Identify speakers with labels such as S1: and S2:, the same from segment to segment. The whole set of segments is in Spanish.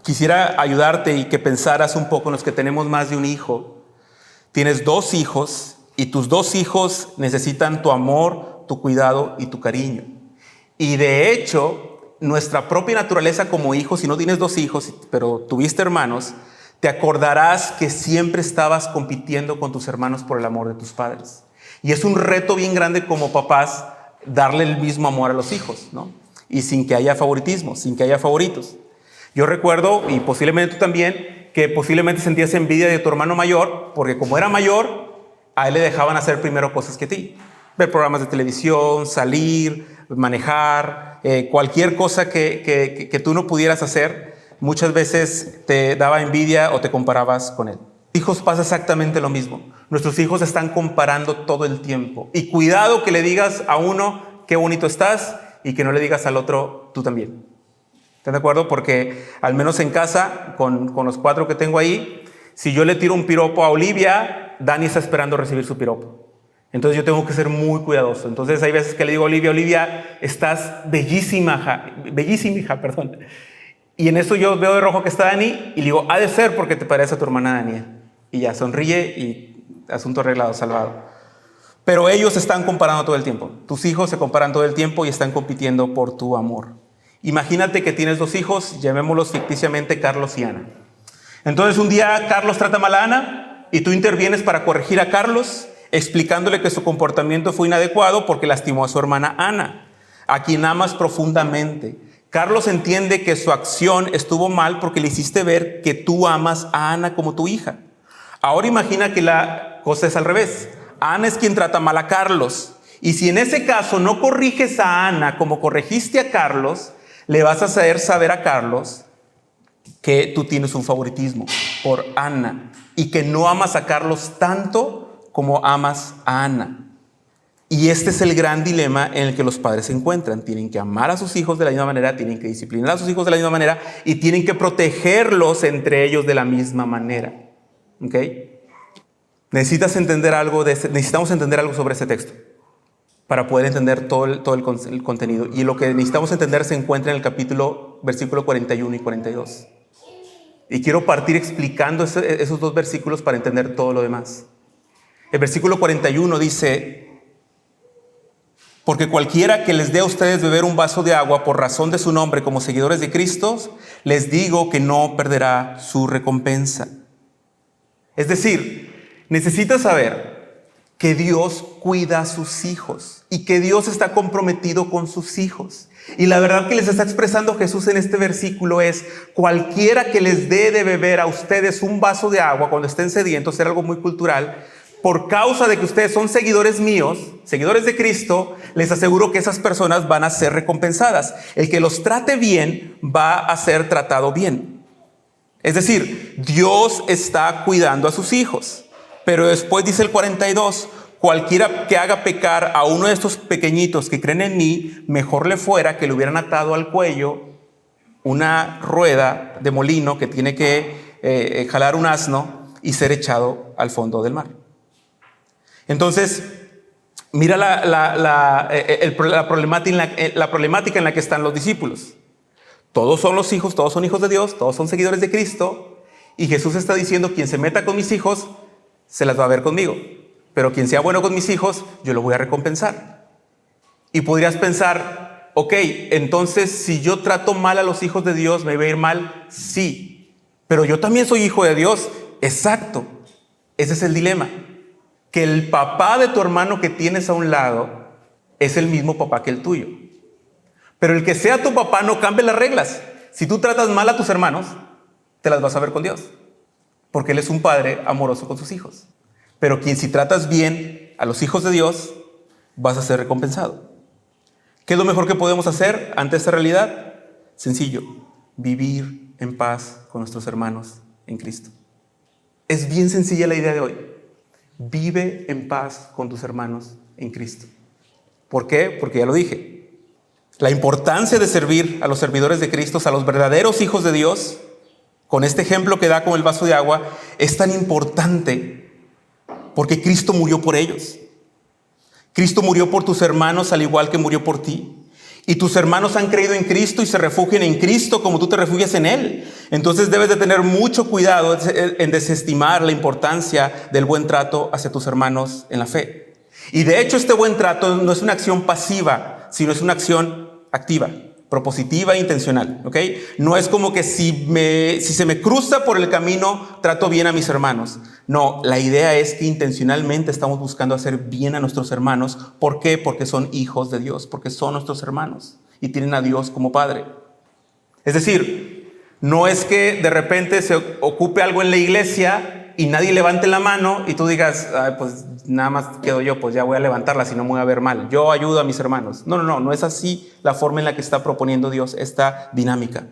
S1: Quisiera ayudarte y que pensaras un poco en los que tenemos más de un hijo. Tienes 2 hijos y tus 2 hijos necesitan tu amor, tu cuidado y tu cariño. Y de hecho, nuestra propia naturaleza como hijos, si no tienes 2 hijos, pero tuviste hermanos, te acordarás que siempre estabas compitiendo con tus hermanos por el amor de tus padres. Y es un reto bien grande como papás darle el mismo amor a los hijos, ¿no? Y sin que haya favoritismo, sin que haya favoritos. Yo recuerdo, y posiblemente tú también, que posiblemente sentías envidia de tu hermano mayor, porque como era mayor, a él le dejaban hacer primero cosas que a ti. Ver programas de televisión, salir, manejar, cualquier cosa que tú no pudieras hacer, muchas veces te daba envidia o te comparabas con él. Hijos pasa exactamente lo mismo. Nuestros hijos están comparando todo el tiempo. Y cuidado que le digas a uno qué bonito estás y que no le digas al otro tú también. ¿Están de acuerdo? Porque al menos en casa, con los 4 que tengo ahí, si yo le tiro un piropo a Olivia, Dani está esperando recibir su piropo. Entonces yo tengo que ser muy cuidadoso. Entonces hay veces que le digo a Olivia, estás bellísima, hija, perdón. Y en eso yo veo de rojo que está Dani y le digo, ha de ser porque te parece a tu hermana Daniela. Y ya sonríe y asunto arreglado, salvado. Pero ellos están comparando todo el tiempo. Tus hijos se comparan todo el tiempo y están compitiendo por tu amor. Imagínate que tienes 2 hijos, llamémoslos ficticiamente Carlos y Ana. Entonces un día Carlos trata mal a Ana y tú intervienes para corregir a Carlos, explicándole que su comportamiento fue inadecuado porque lastimó a su hermana Ana, a quien amas profundamente. Carlos entiende que su acción estuvo mal porque le hiciste ver que tú amas a Ana como tu hija. Ahora imagina que la cosa es al revés. Ana es quien trata mal a Carlos. Y si en ese caso no corriges a Ana como corregiste a Carlos, le vas a hacer saber a Carlos que tú tienes un favoritismo por Ana y que no amas a Carlos tanto como amas a Ana. Y este es el gran dilema en el que los padres se encuentran. Tienen que amar a sus hijos de la misma manera, tienen que disciplinar a sus hijos de la misma manera y tienen que protegerlos entre ellos de la misma manera. ¿Ok? Necesitamos entender algo sobre ese texto para poder entender todo el contenido. Y lo que necesitamos entender se encuentra en el versículo 41 y 42. Y quiero partir explicando esos 2 versículos para entender todo lo demás. El versículo 41 dice: porque cualquiera que les dé a ustedes beber un vaso de agua por razón de su nombre como seguidores de Cristo, les digo que no perderá su recompensa. Es decir, necesitas saber que Dios cuida a sus hijos y que Dios está comprometido con sus hijos. Y la verdad que les está expresando Jesús en este versículo es: cualquiera que les dé de beber a ustedes un vaso de agua cuando estén sedientos, era algo muy cultural, por causa de que ustedes son seguidores míos, seguidores de Cristo, les aseguro que esas personas van a ser recompensadas. El que los trate bien va a ser tratado bien. Es decir, Dios está cuidando a sus hijos. Pero después dice el 42, cualquiera que haga pecar a uno de estos pequeñitos que creen en mí, mejor le fuera que le hubieran atado al cuello una rueda de molino que tiene que jalar un asno y ser echado al fondo del mar. Entonces, mira la problemática en la que están los discípulos. Todos son hijos de Dios, todos son seguidores de Cristo, y Jesús está diciendo: quien se meta con mis hijos se las va a ver conmigo, pero quien sea bueno con mis hijos, yo lo voy a recompensar. Y podrías pensar: ok, entonces si yo trato mal a los hijos de Dios, ¿me va a ir mal? Sí, pero yo también soy hijo de Dios. Exacto, ese es el dilema, que el papá de tu hermano que tienes a un lado es el mismo papá que el tuyo. Pero el que sea tu papá no cambia las reglas. Si tú tratas mal a tus hermanos, te las vas a ver con Dios, porque Él es un padre amoroso con sus hijos. Pero si tratas bien a los hijos de Dios, vas a ser recompensado. ¿Qué es lo mejor que podemos hacer ante esta realidad? Sencillo: vivir en paz con nuestros hermanos en Cristo. Es bien sencilla la idea de hoy. Vive en paz con tus hermanos en Cristo. ¿Por qué? Porque ya lo dije. La importancia de servir a los servidores de Cristo, a los verdaderos hijos de Dios, con este ejemplo que da con el vaso de agua, es tan importante porque Cristo murió por ellos. Cristo murió por tus hermanos al igual que murió por ti. Y tus hermanos han creído en Cristo y se refugian en Cristo como tú te refugias en Él. Entonces debes de tener mucho cuidado en desestimar la importancia del buen trato hacia tus hermanos en la fe. Y de hecho este buen trato no es una acción pasiva, sino es una acción activa, propositiva e intencional. ¿Ok? No es como que si se me cruza por el camino, trato bien a mis hermanos. No, la idea es que intencionalmente estamos buscando hacer bien a nuestros hermanos. ¿Por qué? Porque son hijos de Dios, porque son nuestros hermanos y tienen a Dios como Padre. Es decir, no es que de repente se ocupe algo en la iglesia y nadie levante la mano y tú digas, "Ay, pues nada más quedo yo, pues ya voy a levantarla, si no me voy a ver mal. Yo ayudo a mis hermanos". No es así la forma en la que está proponiendo Dios esta dinámica.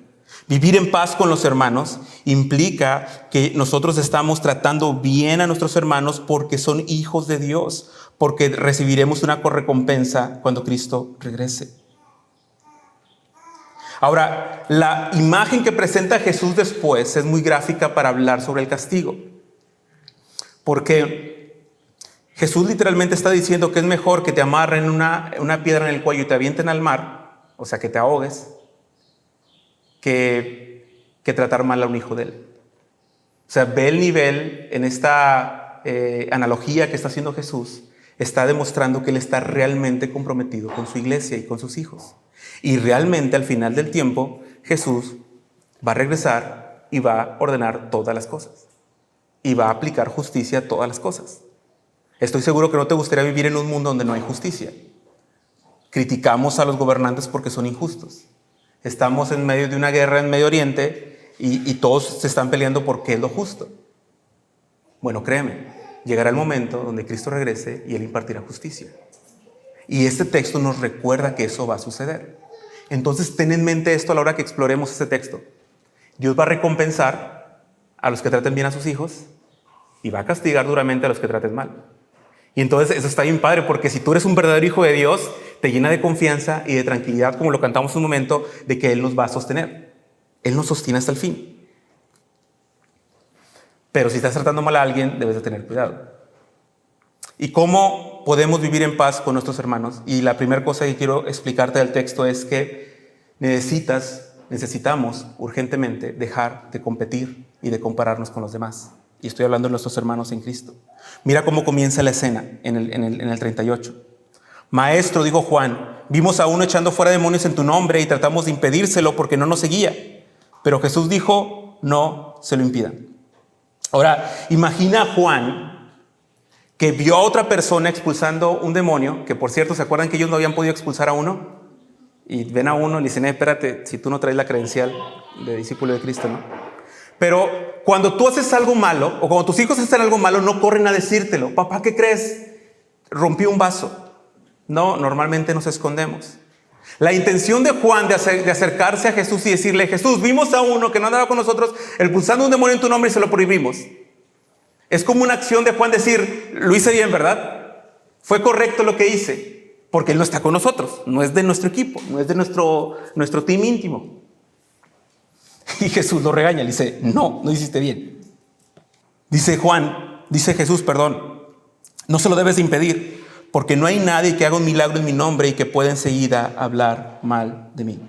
S1: Vivir en paz con los hermanos implica que nosotros estamos tratando bien a nuestros hermanos porque son hijos de Dios, porque recibiremos una correcompensa cuando Cristo regrese. Ahora, la imagen que presenta Jesús después es muy gráfica para hablar sobre el castigo. Porque Jesús literalmente está diciendo que es mejor que te amarren una piedra en el cuello y te avienten al mar, o sea, que te ahogues, que tratar mal a un hijo de Él. O sea, ve el nivel en esta analogía que está haciendo Jesús. Está demostrando que Él está realmente comprometido con su iglesia y con sus hijos. Y realmente al final del tiempo, Jesús va a regresar y va a ordenar todas las cosas. Y va a aplicar justicia a todas las cosas. Estoy seguro que no te gustaría vivir en un mundo donde no hay justicia. Criticamos a los gobernantes porque son injustos. Estamos en medio de una guerra en Medio Oriente y todos se están peleando por qué es lo justo. Bueno, créeme, llegará el momento donde Cristo regrese y Él impartirá justicia. Y este texto nos recuerda que eso va a suceder. Entonces ten en mente esto a la hora que exploremos este texto. Dios va a recompensar a los que traten bien a sus hijos y va a castigar duramente a los que traten mal. Y entonces eso está bien padre, porque si tú eres un verdadero hijo de Dios, te llena de confianza y de tranquilidad, como lo cantamos un momento, de que Él nos va a sostener. Él nos sostiene hasta el fin. Pero si estás tratando mal a alguien, debes de tener cuidado. ¿Y cómo podemos vivir en paz con nuestros hermanos? Y la primera cosa que quiero explicarte del texto es que necesitamos urgentemente dejar de competir y de compararnos con los demás. Y estoy hablando de nuestros hermanos en Cristo. Mira cómo comienza la escena en el 38. Maestro, dijo Juan, vimos a uno echando fuera demonios en tu nombre y tratamos de impedírselo porque no nos seguía. Pero Jesús dijo, no se lo impidan. Ahora, imagina a Juan que vio a otra persona expulsando un demonio, que por cierto, ¿se acuerdan que ellos no habían podido expulsar a uno? Y ven a uno y le dicen, espérate, si tú no traes la credencial de discípulo de Cristo, ¿no? Pero cuando tú haces algo malo, o cuando tus hijos hacen algo malo, no corren a decírtelo. Papá, ¿qué crees? Rompí un vaso. No, normalmente nos escondemos. La intención de Juan de acercarse a Jesús y decirle, Jesús, vimos a uno que no andaba con nosotros expulsando un demonio en tu nombre y se lo prohibimos. Es como una acción de Juan decir, lo hice bien, ¿verdad? Fue correcto lo que hice, porque Él no está con nosotros, no es de nuestro equipo, no es de nuestro team íntimo. Y Jesús lo regaña, le dice, no hiciste bien. Dice Jesús, no se lo debes de impedir, porque no hay nadie que haga un milagro en mi nombre y que pueda enseguida hablar mal de mí.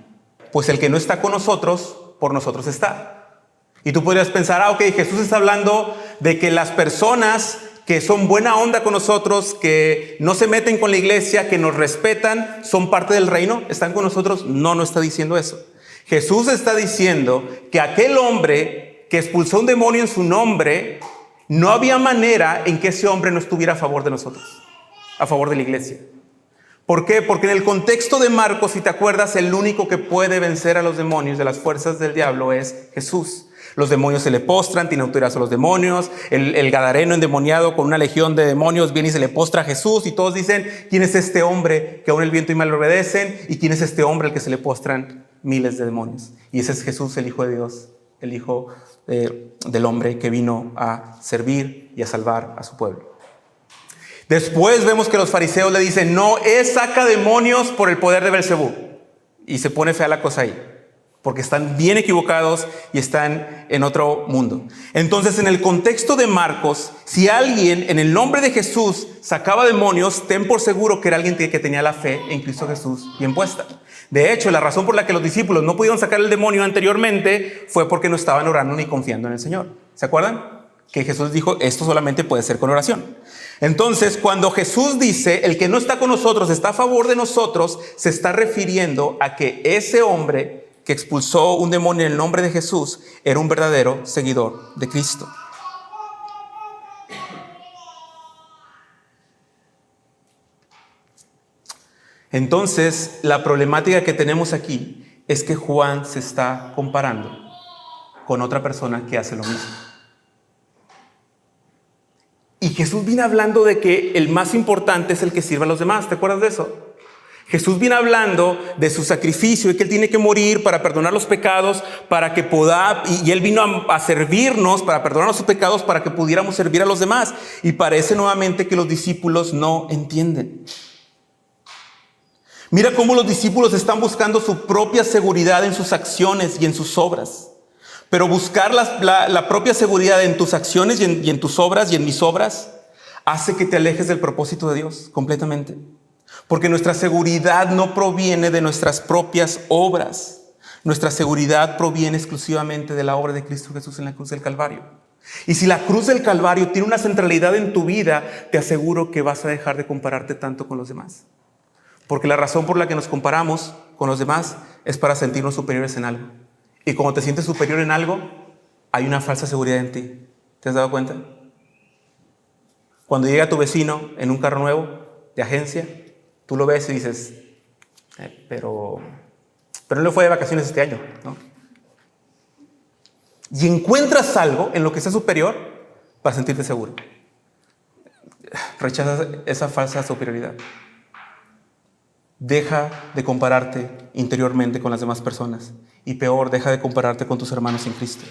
S1: Pues el que no está con nosotros, por nosotros está. Y tú podrías pensar, ok, Jesús está hablando de que las personas que son buena onda con nosotros, que no se meten con la iglesia, que nos respetan, son parte del reino, están con nosotros. No está diciendo eso. Jesús está diciendo que aquel hombre que expulsó un demonio en su nombre, no había manera en que ese hombre no estuviera a favor de nosotros, a favor de la iglesia. ¿Por qué? Porque en el contexto de Marcos, si te acuerdas, el único que puede vencer a los demonios de las fuerzas del diablo es Jesús. Los demonios se le postran, tiene autoridad sobre los demonios. El gadareno endemoniado con una legión de demonios viene y se le postra a Jesús y todos dicen, ¿quién es este hombre que aún el viento y mal le obedecen? ¿Y quién es este hombre al que se le postran miles de demonios? Y ese es Jesús, el Hijo de Dios, el Hijo del hombre que vino a servir y a salvar a su pueblo. Después vemos que los fariseos le dicen, no, saca demonios por el poder de Belcebú. Y se pone fea la cosa ahí, porque están bien equivocados y están en otro mundo. Entonces, en el contexto de Marcos, si alguien en el nombre de Jesús sacaba demonios, ten por seguro que era alguien que tenía la fe en Cristo Jesús bien puesta. De hecho, la razón por la que los discípulos no pudieron sacar el demonio anteriormente fue porque no estaban orando ni confiando en el Señor. ¿Se acuerdan? Que Jesús dijo, esto solamente puede ser con oración. Entonces, cuando Jesús dice, el que no está con nosotros está a favor de nosotros, se está refiriendo a que ese hombre que expulsó un demonio en el nombre de Jesús era un verdadero seguidor de Cristo. Entonces, la problemática que tenemos aquí es que Juan se está comparando con otra persona que hace lo mismo. Y Jesús viene hablando de que el más importante es el que sirve a los demás. ¿Te acuerdas de eso? Jesús viene hablando de su sacrificio y que Él tiene que morir para perdonar los pecados, para que pueda, y Él vino a servirnos para perdonar los pecados para que pudiéramos servir a los demás. Y parece nuevamente que los discípulos no entienden. Mira cómo los discípulos están buscando su propia seguridad en sus acciones y en sus obras. Pero buscar la propia seguridad en tus acciones y en tus obras y en mis obras hace que te alejes del propósito de Dios completamente. Porque nuestra seguridad no proviene de nuestras propias obras. Nuestra seguridad proviene exclusivamente de la obra de Cristo Jesús en la cruz del Calvario. Y si la cruz del Calvario tiene una centralidad en tu vida, te aseguro que vas a dejar de compararte tanto con los demás. Porque la razón por la que nos comparamos con los demás es para sentirnos superiores en algo. Y cuando te sientes superior en algo, hay una falsa seguridad en ti. ¿Te has dado cuenta? Cuando llega tu vecino en un carro nuevo de agencia, tú lo ves y dices, pero no le fue de vacaciones este año, ¿no? Y encuentras algo en lo que sea superior para sentirte seguro. Rechazas esa falsa superioridad. Deja de compararte interiormente con las demás personas. Y peor, deja de compararte con tus hermanos en Cristo.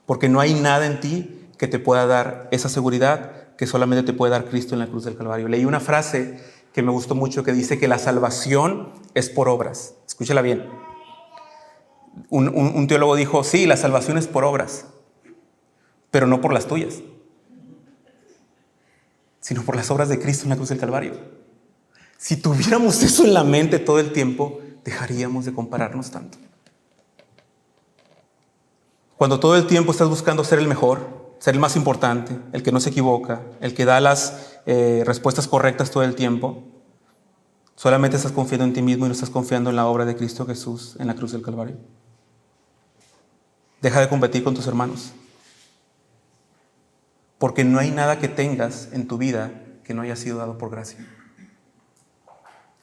S1: Porque no hay nada en ti que te pueda dar esa seguridad que solamente te puede dar Cristo en la cruz del Calvario. Leí una frase que me gustó mucho que dice que la salvación es por obras. Escúchala bien. Un teólogo dijo, sí, la salvación es por obras, pero no por las tuyas, sino por las obras de Cristo en la cruz del Calvario. Si tuviéramos eso en la mente todo el tiempo, dejaríamos de compararnos tanto. Cuando todo el tiempo estás buscando ser el mejor, ser el más importante, el que no se equivoca, el que da las respuestas correctas todo el tiempo, solamente estás confiando en ti mismo y no estás confiando en la obra de Cristo Jesús en la cruz del Calvario. Deja de competir con tus hermanos. Porque no hay nada que tengas en tu vida que no haya sido dado por gracia.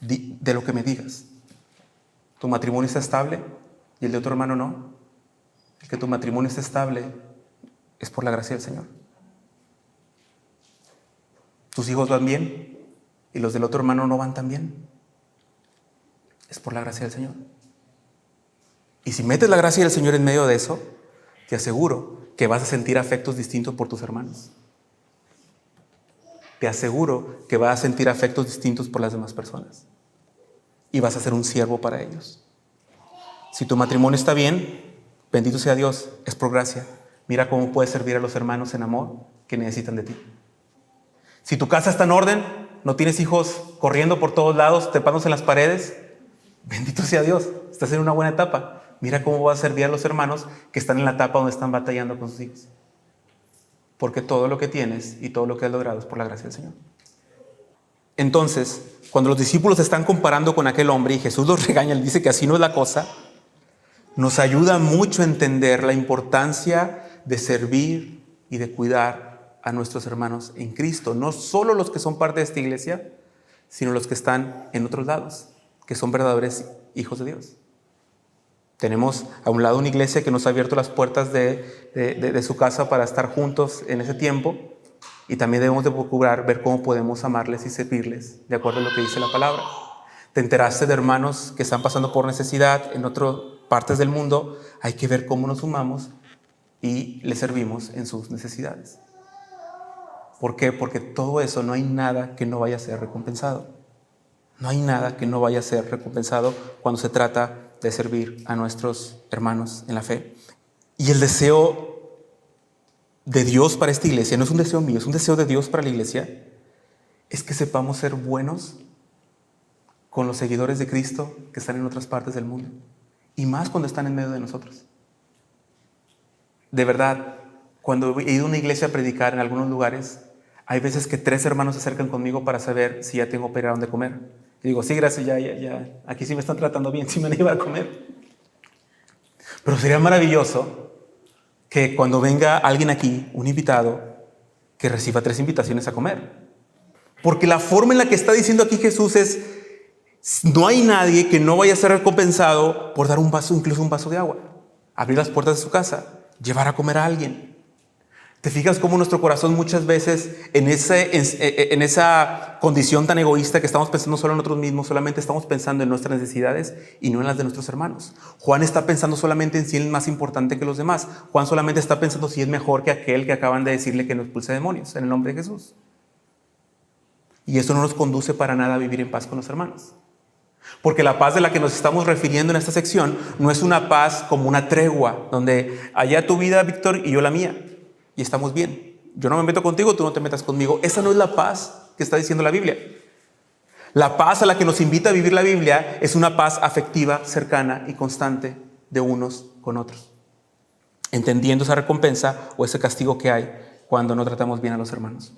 S1: De lo que me digas. ¿Tu matrimonio está estable y el de otro hermano no? El que tu matrimonio esté estable es por la gracia del Señor. ¿Tus hijos van bien y los del otro hermano no van tan bien? Es por la gracia del Señor. Y si metes la gracia del Señor en medio de eso, te aseguro que vas a sentir afectos distintos por tus hermanos. Te aseguro que vas a sentir afectos distintos por las demás personas. Y vas a ser un siervo para ellos. Si tu matrimonio está bien, bendito sea Dios, es por gracia. Mira cómo puedes servir a los hermanos en amor que necesitan de ti. Si tu casa está en orden, no tienes hijos corriendo por todos lados, trepándose en las paredes, bendito sea Dios, estás en una buena etapa. Mira cómo vas a servir a los hermanos que están en la etapa donde están batallando con sus hijos. Porque todo lo que tienes y todo lo que has logrado es por la gracia del Señor. Entonces, cuando los discípulos se están comparando con aquel hombre y Jesús los regaña, él dice que así no es la cosa, nos ayuda mucho a entender la importancia de servir y de cuidar a nuestros hermanos en Cristo. No solo los que son parte de esta iglesia, sino los que están en otros lados, que son verdaderos hijos de Dios. Tenemos a un lado una iglesia que nos ha abierto las puertas de su casa para estar juntos en ese tiempo, y también debemos de procurar ver cómo podemos amarles y servirles de acuerdo a lo que dice la palabra. Te enteraste de hermanos que están pasando por necesidad en otras partes del mundo, hay que ver cómo nos sumamos y les servimos en sus necesidades. ¿Por qué? Porque todo eso no hay nada que no vaya a ser recompensado. No hay nada que no vaya a ser recompensado cuando se trata de servir a nuestros hermanos en la fe. Y el deseo de Dios para esta iglesia, no es un deseo mío, es un deseo de Dios para la iglesia, es que sepamos ser buenos con los seguidores de Cristo que están en otras partes del mundo. Y más cuando están en medio de nosotros. De verdad, cuando he ido a una iglesia a predicar en algunos lugares, hay veces que 3 hermanos se acercan conmigo para saber si ya tengo para ir a donde comer. Y digo, sí, gracias, ya. Aquí sí me están tratando bien, sí me van a llevar a comer. Pero sería maravilloso que cuando venga alguien aquí, un invitado, que reciba 3 invitaciones a comer. Porque la forma en la que está diciendo aquí Jesús es, no hay nadie que no vaya a ser recompensado por dar un vaso, incluso un vaso de agua. Abrir las puertas de su casa, llevar a comer a alguien. ¿Te fijas cómo nuestro corazón muchas veces en esa condición tan egoísta que estamos pensando solo en nosotros mismos, solamente estamos pensando en nuestras necesidades y no en las de nuestros hermanos? Juan está pensando solamente en si él es más importante que los demás. Juan solamente está pensando si es mejor que aquel que acaban de decirle que no expulse demonios en el nombre de Jesús. Y eso no nos conduce para nada a vivir en paz con los hermanos. Porque la paz de la que nos estamos refiriendo en esta sección no es una paz como una tregua, donde allá tu vida, Víctor, y yo la mía. Y estamos bien. Yo no me meto contigo, tú no te metas conmigo. Esa no es la paz que está diciendo la Biblia. La paz a la que nos invita a vivir la Biblia es una paz afectiva, cercana y constante de unos con otros. Entendiendo esa recompensa o ese castigo que hay cuando no tratamos bien a los hermanos.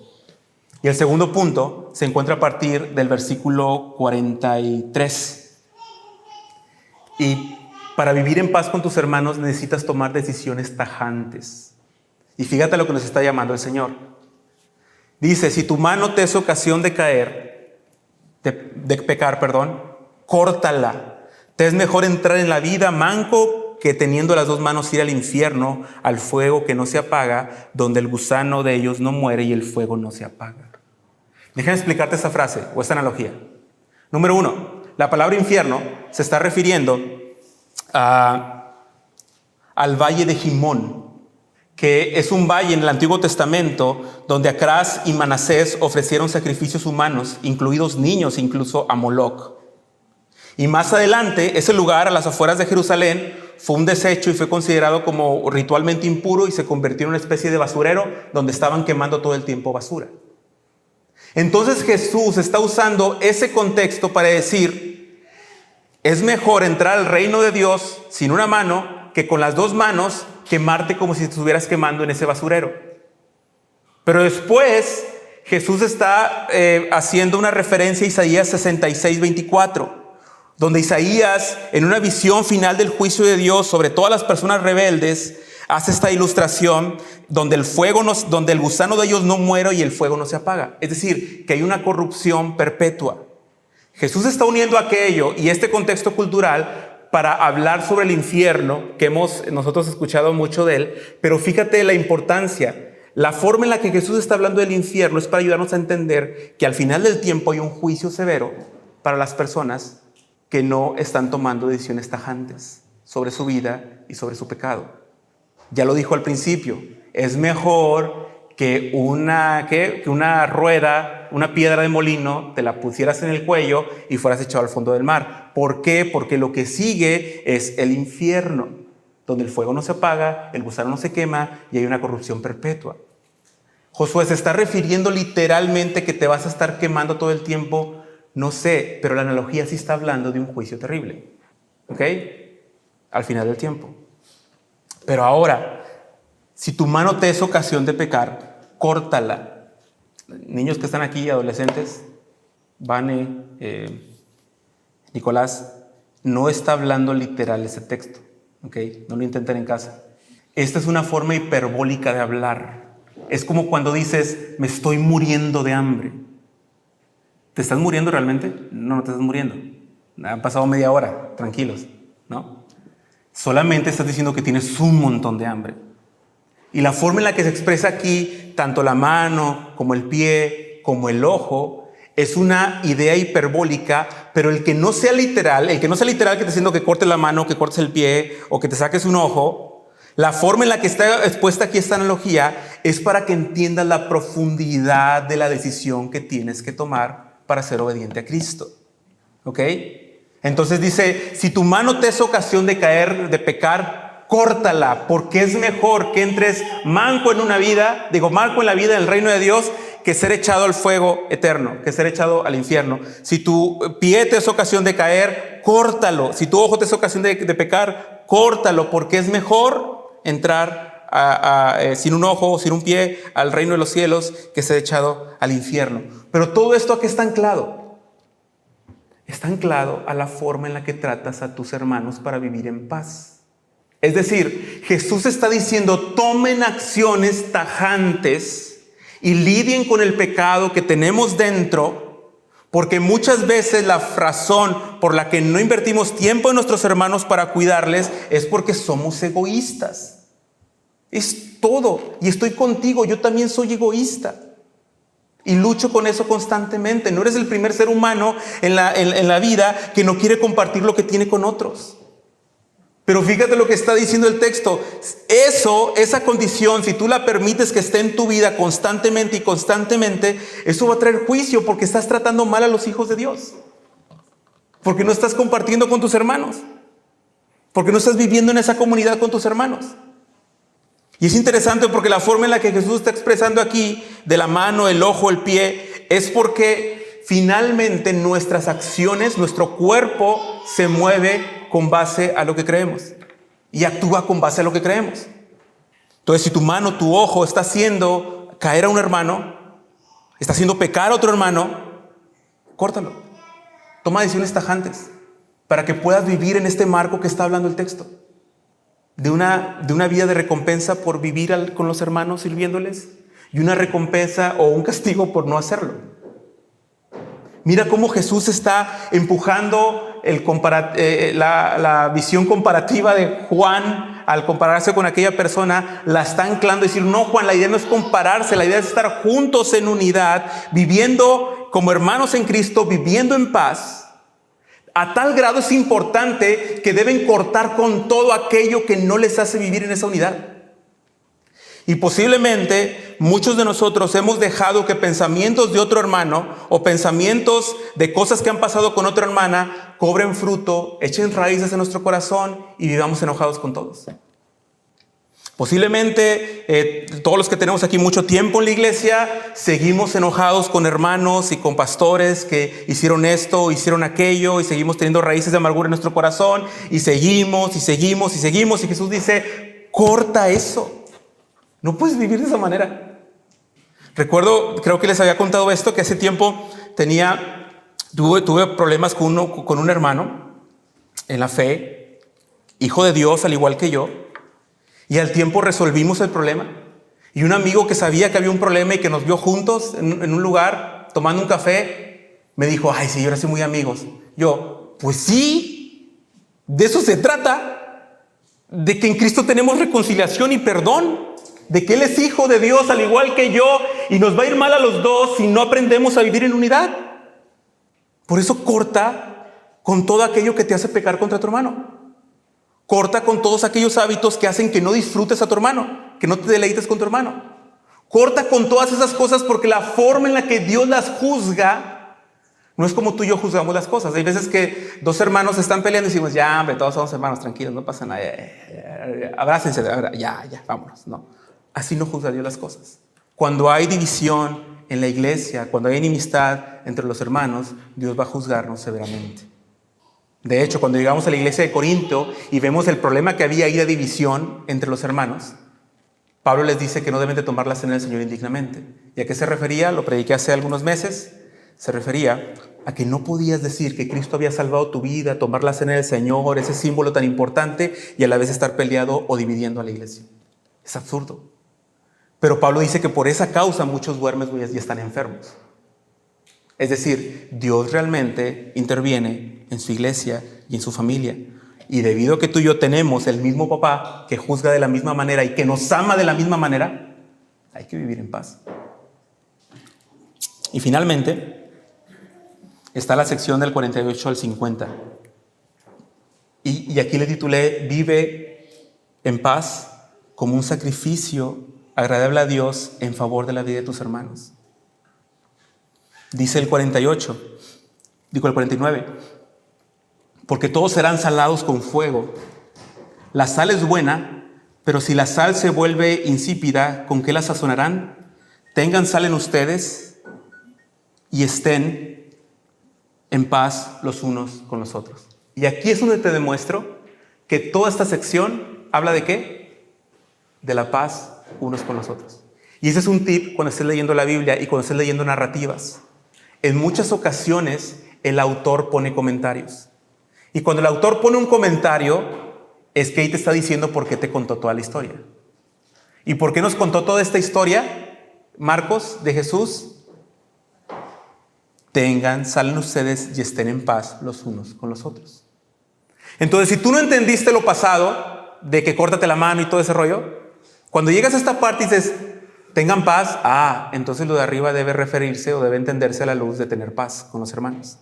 S1: Y el segundo punto se encuentra a partir del versículo 43. Y para vivir en paz con tus hermanos necesitas tomar decisiones tajantes. Y fíjate lo que nos está llamando el Señor. Dice, si tu mano te es ocasión de caer, de pecar, córtala. Te es mejor entrar en la vida manco que teniendo las 2 manos ir al infierno, al fuego que no se apaga, donde el gusano de ellos no muere y el fuego no se apaga. Déjame explicarte esta frase o esta analogía. Número 1, la palabra infierno se está refiriendo al valle de Gimón, que es un valle en el Antiguo Testamento donde Acrás y Manasés ofrecieron sacrificios humanos, incluidos niños, incluso a Moloc. Y más adelante, ese lugar a las afueras de Jerusalén fue un desecho y fue considerado como ritualmente impuro y se convirtió en una especie de basurero donde estaban quemando todo el tiempo basura. Entonces Jesús está usando ese contexto para decir, es mejor entrar al reino de Dios sin una mano que con las 2 manos quemarte como si te estuvieras quemando en ese basurero. Pero después Jesús está haciendo una referencia a Isaías 66, 24, donde Isaías, en una visión final del juicio de Dios sobre todas las personas rebeldes, hace esta ilustración donde el gusano de ellos no muere y el fuego no se apaga. Es decir, que hay una corrupción perpetua. Jesús está uniendo aquello y este contexto cultural para hablar sobre el infierno, que hemos nosotros escuchado mucho de él, pero fíjate la importancia. La forma en la que Jesús está hablando del infierno es para ayudarnos a entender que al final del tiempo hay un juicio severo para las personas que no están tomando decisiones tajantes sobre su vida y sobre su pecado. Ya lo dijo al principio, es mejor que una rueda, una piedra de molino, te la pusieras en el cuello y fueras echado al fondo del mar. ¿Por qué? Porque lo que sigue es el infierno, donde el fuego no se apaga, el gusano no se quema y hay una corrupción perpetua. Josué se está refiriendo literalmente que te vas a estar quemando todo el tiempo. No sé, pero la analogía sí está hablando de un juicio terrible. ¿Ok? Al final del tiempo. Pero ahora, si tu mano te es ocasión de pecar, córtala. Niños que están aquí, adolescentes, Vane, Nicolás, no está hablando literal ese texto. ¿Ok? No lo intenten en casa. Esta es una forma hiperbólica de hablar. Es como cuando dices, me estoy muriendo de hambre. ¿Te estás muriendo realmente? No, no te estás muriendo. Han pasado media hora, tranquilos, ¿no? Solamente estás diciendo que tienes un montón de hambre. Y la forma en la que se expresa aquí, tanto la mano, como el pie, como el ojo, es una idea hiperbólica, pero el que no sea literal que te esté diciendo que cortes la mano, que cortes el pie, o que te saques un ojo, la forma en la que está expuesta aquí esta analogía es para que entiendas la profundidad de la decisión que tienes que tomar para ser obediente a Cristo. ¿Ok? Entonces dice, si tu mano te es ocasión de caer, de pecar, córtala, porque es mejor que entres manco en la vida del reino de Dios, que ser echado al fuego eterno, que ser echado al infierno. Si tu pie te es ocasión de caer, córtalo. Si tu ojo te es ocasión de pecar, córtalo, porque es mejor entrar sin un ojo o sin un pie al reino de los cielos que ser echado al infierno. Pero todo esto, ¿a qué está anclado? Está anclado a la forma en la que tratas a tus hermanos para vivir en paz. Es decir, Jesús está diciendo, tomen acciones tajantes y lidien con el pecado que tenemos dentro, porque muchas veces la razón por la que no invertimos tiempo en nuestros hermanos para cuidarles es porque somos egoístas. Es todo. Y estoy contigo, yo también soy egoísta. Y lucho con eso constantemente. No eres el primer ser humano en la vida que no quiere compartir lo que tiene con otros. Pero fíjate lo que está diciendo el texto. Esa condición, si tú la permites que esté en tu vida constantemente y constantemente, eso va a traer juicio porque estás tratando mal a los hijos de Dios. Porque no estás compartiendo con tus hermanos. Porque no estás viviendo en esa comunidad con tus hermanos. Y es interesante porque la forma en la que Jesús está expresando aquí, de la mano, el ojo, el pie, es porque finalmente nuestras acciones, nuestro cuerpo se mueve con base a lo que creemos y actúa con base a lo que creemos. Entonces, si tu mano, tu ojo está haciendo caer a un hermano, está haciendo pecar a otro hermano, córtalo. Toma decisiones tajantes para que puedas vivir en este marco que está hablando el texto. De una vida de recompensa por vivir con los hermanos sirviéndoles y una recompensa o un castigo por no hacerlo. Mira cómo Jesús está empujando la visión comparativa de Juan al compararse con aquella persona, la está anclando y decir, no, Juan, la idea no es compararse, la idea es estar juntos en unidad, viviendo como hermanos en Cristo, viviendo en paz. A tal grado es importante que deben cortar con todo aquello que no les hace vivir en esa unidad. Y posiblemente muchos de nosotros hemos dejado que pensamientos de otro hermano o pensamientos de cosas que han pasado con otra hermana cobren fruto, echen raíces en nuestro corazón y vivamos enojados con todos. Posiblemente todos los que tenemos aquí mucho tiempo en la iglesia seguimos enojados con hermanos y con pastores que hicieron esto, hicieron aquello y seguimos teniendo raíces de amargura en nuestro corazón y seguimos y Jesús dice, corta eso. No puedes vivir de esa manera. Recuerdo, creo que les había contado esto, que hace tiempo tuve problemas con un hermano en la fe, hijo de Dios al igual que yo, y al tiempo resolvimos el problema. Y un amigo que sabía que había un problema y que nos vio juntos en un lugar tomando un café, me dijo, ay, sí, ahora sí muy amigos. Yo, pues sí, de eso se trata, de que en Cristo tenemos reconciliación y perdón. De que Él es hijo de Dios al igual que yo y nos va a ir mal a los dos si no aprendemos a vivir en unidad. Por eso corta con todo aquello que te hace pecar contra tu hermano. Corta con todos aquellos hábitos que hacen que no disfrutes a tu hermano, que no te deleites con tu hermano. Corta con todas esas cosas porque la forma en la que Dios las juzga no es como tú y yo juzgamos las cosas. Hay veces que dos hermanos están peleando y decimos, ya, hombre, todos somos hermanos, tranquilos, no pasa nada. Abrácense, ya, vámonos, no. Así no juzga Dios las cosas. Cuando hay división en la iglesia, cuando hay enemistad entre los hermanos, Dios va a juzgarnos severamente. De hecho, cuando llegamos a la iglesia de Corinto y vemos el problema que había ahí de división entre los hermanos, Pablo les dice que no deben de tomar la cena del Señor indignamente. ¿Y a qué se refería? Lo prediqué hace algunos meses. Se refería a que no podías decir que Cristo había salvado tu vida, tomar la cena del Señor, ese símbolo tan importante, y a la vez estar peleado o dividiendo a la iglesia. Es absurdo. Pero Pablo dice que por esa causa muchos duermen y están enfermos. Es decir, Dios realmente interviene en su iglesia y en su familia. Y debido a que tú y yo tenemos el mismo papá que juzga de la misma manera y que nos ama de la misma manera, hay que vivir en paz. Y finalmente está la sección del 48 al 50. Y aquí le titulé, vive en paz como un sacrificio agradable a Dios en favor de la vida de tus hermanos. Dice el 49, porque todos serán salados con fuego. La sal es buena, pero si la sal se vuelve insípida, ¿con qué la sazonarán? tengan sal en ustedes y estén en paz los unos con los otros. Y aquí es donde te demuestro que toda esta sección habla de ¿qué? De la paz unos con los otros. Y ese es un tip cuando estés leyendo la Biblia y cuando estés leyendo narrativas. En muchas ocasiones el autor pone comentarios. Y cuando el autor pone un comentario, es que ahí te está diciendo por qué te contó toda la historia. ¿Y por qué nos contó toda esta historia? Marcos, de Jesús. Tengan, salen ustedes y estén en paz los unos con los otros. Entonces, si tú no entendiste lo pasado, de que córtate la mano y todo ese rollo, cuando llegas a esta parte y dices, tengan paz, entonces lo de arriba debe referirse o debe entenderse a la luz de tener paz con los hermanos.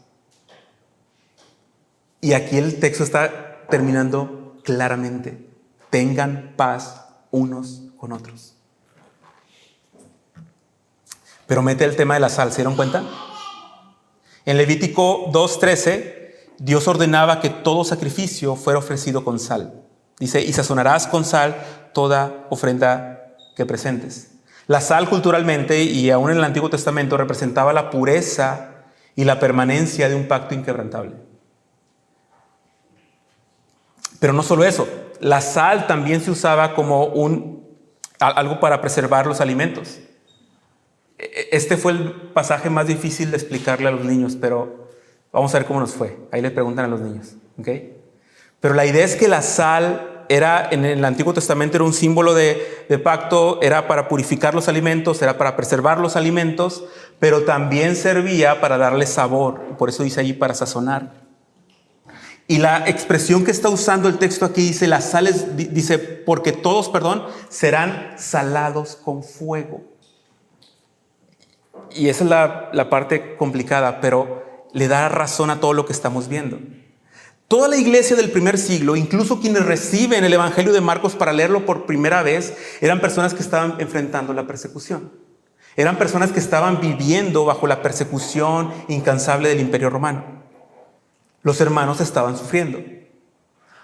S1: Y aquí el texto está terminando claramente. Tengan paz unos con otros. Pero mete el tema de la sal, ¿se dieron cuenta? En Levítico 2:13, Dios ordenaba que todo sacrificio fuera ofrecido con sal. Dice, y sazonarás con sal toda ofrenda que presentes. La sal culturalmente y aún en el Antiguo Testamento representaba la pureza y la permanencia de un pacto inquebrantable. Pero no solo eso, la sal también se usaba como algo para preservar los alimentos. Este fue el pasaje más difícil de explicarle a los niños, pero vamos a ver cómo nos fue. Ahí le preguntan a los niños, ¿ok? Pero la idea es que la sal en el Antiguo Testamento era un símbolo de pacto, era para purificar los alimentos, era para preservar los alimentos, pero también servía para darle sabor. Por eso dice allí para sazonar. Y la expresión que está usando el texto aquí dice, las sales, dice, porque todos, serán salados con fuego. Y esa es la parte complicada, pero le da razón a todo lo que estamos viendo. Toda la iglesia del primer siglo, incluso quienes reciben el Evangelio de Marcos para leerlo por primera vez, eran personas que estaban enfrentando la persecución. Eran personas que estaban viviendo bajo la persecución incansable del Imperio Romano. Los hermanos estaban sufriendo.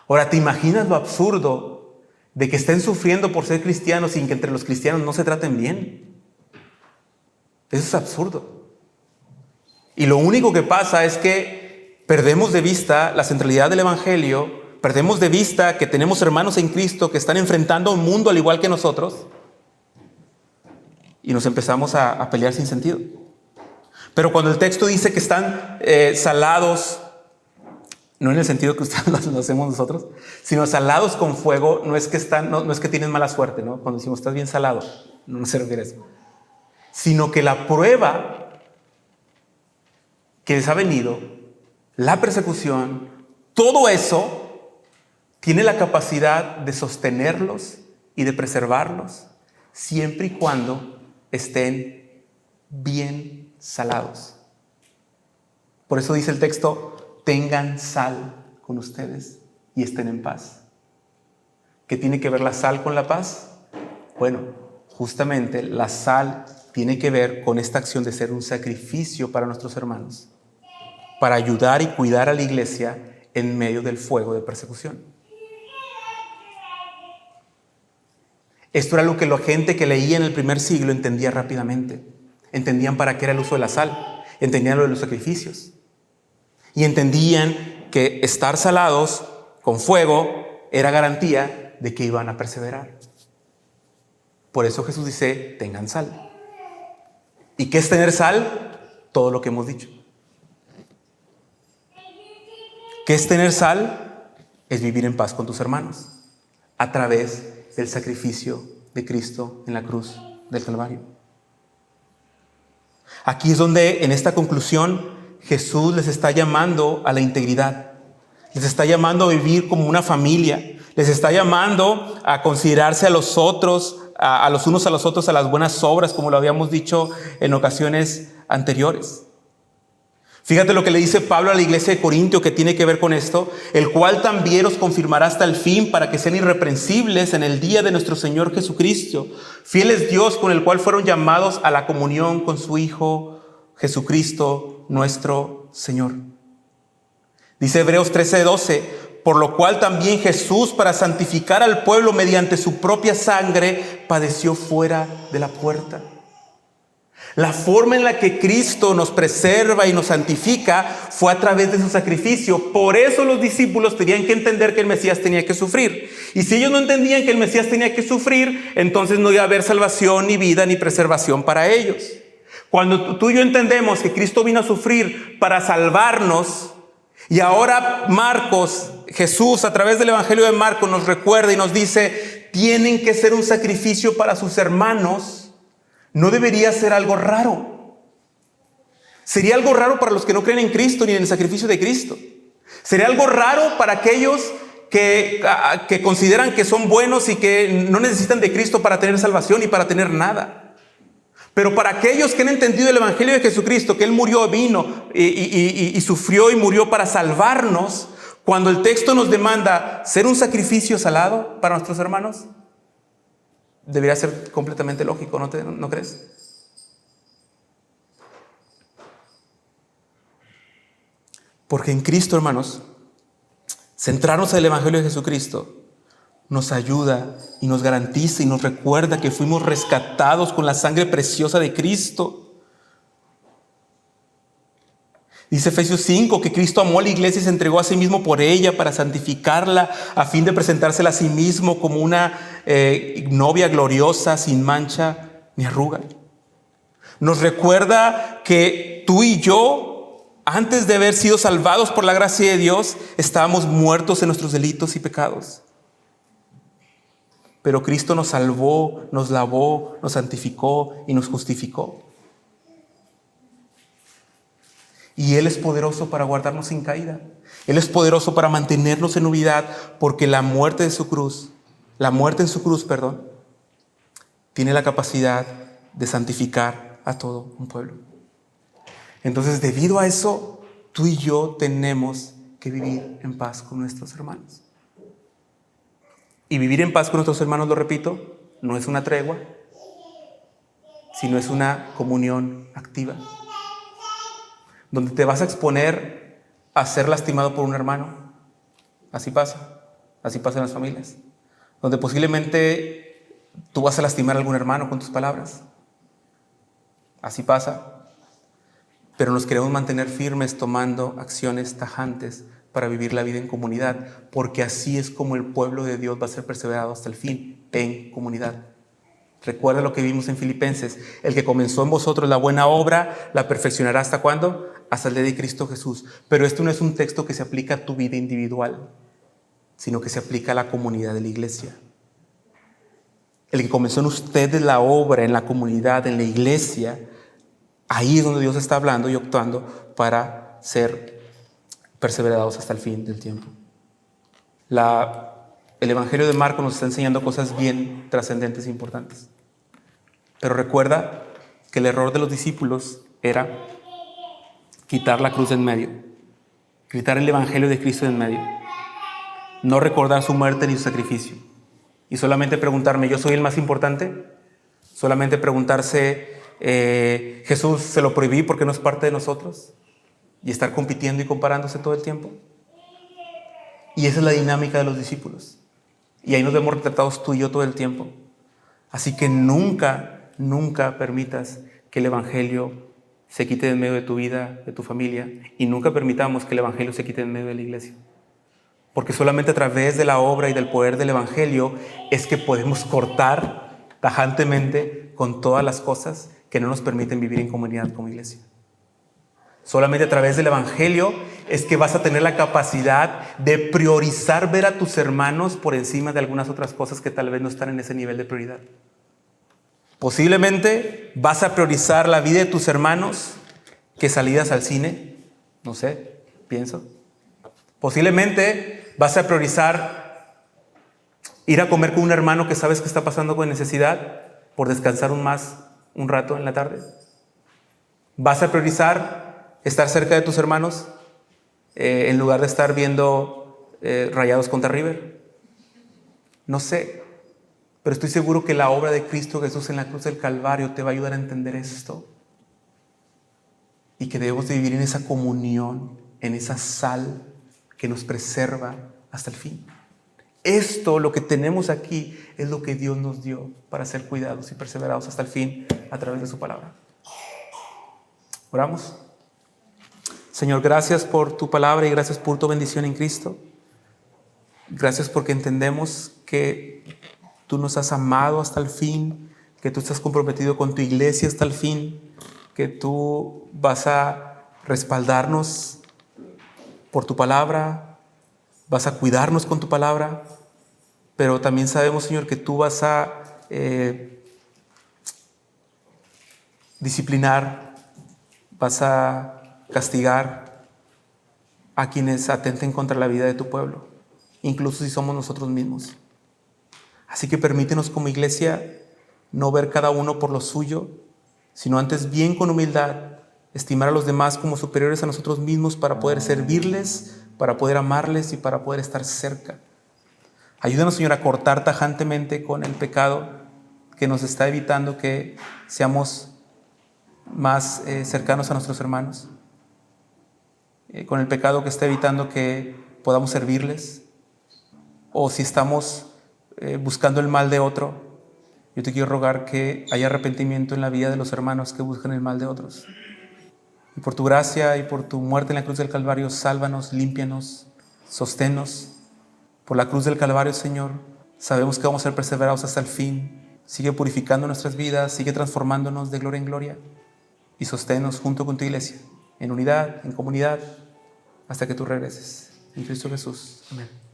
S1: Ahora, ¿te imaginas lo absurdo de que estén sufriendo por ser cristianos y que entre los cristianos no se traten bien? Eso es absurdo. Y lo único que pasa es que perdemos de vista la centralidad del Evangelio, perdemos de vista que tenemos hermanos en Cristo que están enfrentando un mundo al igual que nosotros y nos empezamos a pelear sin sentido. Pero cuando el texto dice que están salados, no en el sentido que ustedes lo hacemos nosotros, sino salados con fuego, no es que tienen mala suerte, ¿no? Cuando decimos estás bien salado, no se refiere a eso. Sino que la prueba que les ha venido, la persecución, todo eso tiene la capacidad de sostenerlos y de preservarlos siempre y cuando estén bien salados. Por eso dice el texto, tengan sal con ustedes y estén en paz. ¿Qué tiene que ver la sal con la paz? Bueno, justamente la sal tiene que ver con esta acción de ser un sacrificio para nuestros hermanos, para ayudar y cuidar a la iglesia en medio del fuego de persecución. Esto era lo que la gente que leía en el primer siglo entendía rápidamente. Entendían para qué era el uso de la sal, entendían lo de los sacrificios. Y entendían que estar salados con fuego era garantía de que iban a perseverar. Por eso Jesús dice, tengan sal. ¿Y qué es tener sal? Todo lo que hemos dicho. ¿Qué es tener sal? Es vivir en paz con tus hermanos a través del sacrificio de Cristo en la cruz del Calvario. Aquí es donde en esta conclusión Jesús les está llamando a la integridad. Les está llamando a vivir como una familia. Les está llamando a considerarse a los otros, a los unos a los otros, a las buenas obras, como lo habíamos dicho en ocasiones anteriores. Fíjate lo que le dice Pablo a la iglesia de Corintio que tiene que ver con esto, el cual también os confirmará hasta el fin para que sean irreprensibles en el día de nuestro Señor Jesucristo. Fiel es Dios con el cual fueron llamados a la comunión con su Hijo Jesucristo, nuestro Señor. Dice Hebreos 13:12, por lo cual también Jesús, para santificar al pueblo mediante su propia sangre, padeció fuera de la puerta. La forma en la que Cristo nos preserva y nos santifica fue a través de su sacrificio. Por eso los discípulos tenían que entender que el Mesías tenía que sufrir. Y si ellos no entendían que el Mesías tenía que sufrir, entonces no iba a haber salvación, ni vida, ni preservación para ellos. Cuando tú y yo entendemos que Cristo vino a sufrir para salvarnos, y ahora Jesús, a través del Evangelio de Marcos, nos recuerda y nos dice, tienen que ser un sacrificio para sus hermanos. No debería ser algo raro. Sería algo raro para los que no creen en Cristo ni en el sacrificio de Cristo. Sería algo raro para aquellos que consideran que son buenos y que no necesitan de Cristo para tener salvación y para tener nada. Pero para aquellos que han entendido el Evangelio de Jesucristo, que Él murió, vino y sufrió y murió para salvarnos, cuando el texto nos demanda ser un sacrificio salado para nuestros hermanos, debería ser completamente lógico, ¿no crees? Porque en Cristo, hermanos, centrarnos en el Evangelio de Jesucristo nos ayuda y nos garantiza y nos recuerda que fuimos rescatados con la sangre preciosa de Cristo. Dice Efesios 5 que Cristo amó a la iglesia y se entregó a sí mismo por ella para santificarla a fin de presentársela a sí mismo como una novia gloriosa, sin mancha ni arruga. Nos recuerda que tú y yo, antes de haber sido salvados por la gracia de Dios, estábamos muertos en nuestros delitos y pecados. Pero Cristo nos salvó, nos lavó, nos santificó y nos justificó. Y Él es poderoso para guardarnos sin caída. Él es poderoso para mantenernos en unidad, porque la muerte en su cruz, tiene la capacidad de santificar a todo un pueblo. Entonces, debido a eso, tú y yo tenemos que vivir en paz con nuestros hermanos. Y vivir en paz con nuestros hermanos, lo repito, no es una tregua, sino es una comunión activa, donde te vas a exponer a ser lastimado por un hermano. Así pasa en las familias, donde posiblemente tú vas a lastimar a algún hermano con tus palabras. Así pasa, pero nos queremos mantener firmes tomando acciones tajantes para vivir la vida en comunidad, porque así es como el pueblo de Dios va a ser perseverado hasta el fin, en comunidad. Recuerda lo que vimos en Filipenses: el que comenzó en vosotros la buena obra, la perfeccionará ¿hasta cuándo? Hasta el día de Cristo Jesús. Pero esto no es un texto que se aplica a tu vida individual, sino que se aplica a la comunidad de la iglesia. El que comenzó en ustedes la obra, en la comunidad, en la iglesia, ahí es donde Dios está hablando y actuando para ser perseverados hasta el fin del tiempo. El Evangelio de Marcos nos está enseñando cosas bien trascendentes e importantes. Pero recuerda que el error de los discípulos era quitar la cruz de en medio, quitar el Evangelio de Cristo de en medio, no recordar su muerte ni su sacrificio, y solamente preguntarme, ¿yo soy el más importante? Solamente preguntarse, ¿Jesús se lo prohibí porque no es parte de nosotros? Y estar compitiendo y comparándose todo el tiempo. Y esa es la dinámica de los discípulos. Y ahí nos vemos retratados tú y yo todo el tiempo. Así que nunca permitas que el Evangelio se quite de en medio de tu vida, de tu familia, y nunca permitamos que el Evangelio se quite de en medio de la iglesia. Porque solamente a través de la obra y del poder del Evangelio es que podemos cortar tajantemente con todas las cosas que no nos permiten vivir en comunidad como iglesia. Solamente a través del Evangelio es que vas a tener la capacidad de priorizar ver a tus hermanos por encima de algunas otras cosas que tal vez no están en ese nivel de prioridad. Posiblemente vas a priorizar la vida de tus hermanos que salidas al cine, no sé, pienso. Posiblemente vas a priorizar ir a comer con un hermano que sabes que está pasando con necesidad por descansar un rato en la tarde. Vas a priorizar estar cerca de tus hermanos en lugar de estar viendo Rayados contra River. No sé, pero estoy seguro que la obra de Cristo Jesús en la cruz del Calvario te va a ayudar a entender esto. Y que debemos de vivir en esa comunión, en esa sal que nos preserva hasta el fin. Esto, lo que tenemos aquí, es lo que Dios nos dio para ser cuidados y perseverados hasta el fin a través de su palabra. Oramos. Señor, gracias por tu palabra y gracias por tu bendición en Cristo. Gracias porque entendemos que tú nos has amado hasta el fin, que tú estás comprometido con tu iglesia hasta el fin, que tú vas a respaldarnos por tu palabra, vas a cuidarnos con tu palabra, pero también sabemos, Señor, que tú vas a disciplinar, vas a castigar a quienes atenten contra la vida de tu pueblo, incluso si somos nosotros mismos. Así que permítenos como iglesia no ver cada uno por lo suyo, sino antes bien con humildad, estimar a los demás como superiores a nosotros mismos para poder servirles, para poder amarles y para poder estar cerca. Ayúdanos, Señor, a cortar tajantemente con el pecado que nos está evitando que seamos más cercanos a nuestros hermanos, con el pecado que está evitando que podamos servirles, o si estamos buscando el mal de otro. Yo te quiero rogar que haya arrepentimiento en la vida de los hermanos que buscan el mal de otros. Y por tu gracia y por tu muerte en la cruz del Calvario, sálvanos, límpianos, sosténnos. Por la cruz del Calvario, Señor, sabemos que vamos a ser perseverados hasta el fin. Sigue purificando nuestras vidas, sigue transformándonos de gloria en gloria y sosténnos junto con tu iglesia, en unidad, en comunidad, hasta que tú regreses. En Cristo Jesús. Amén.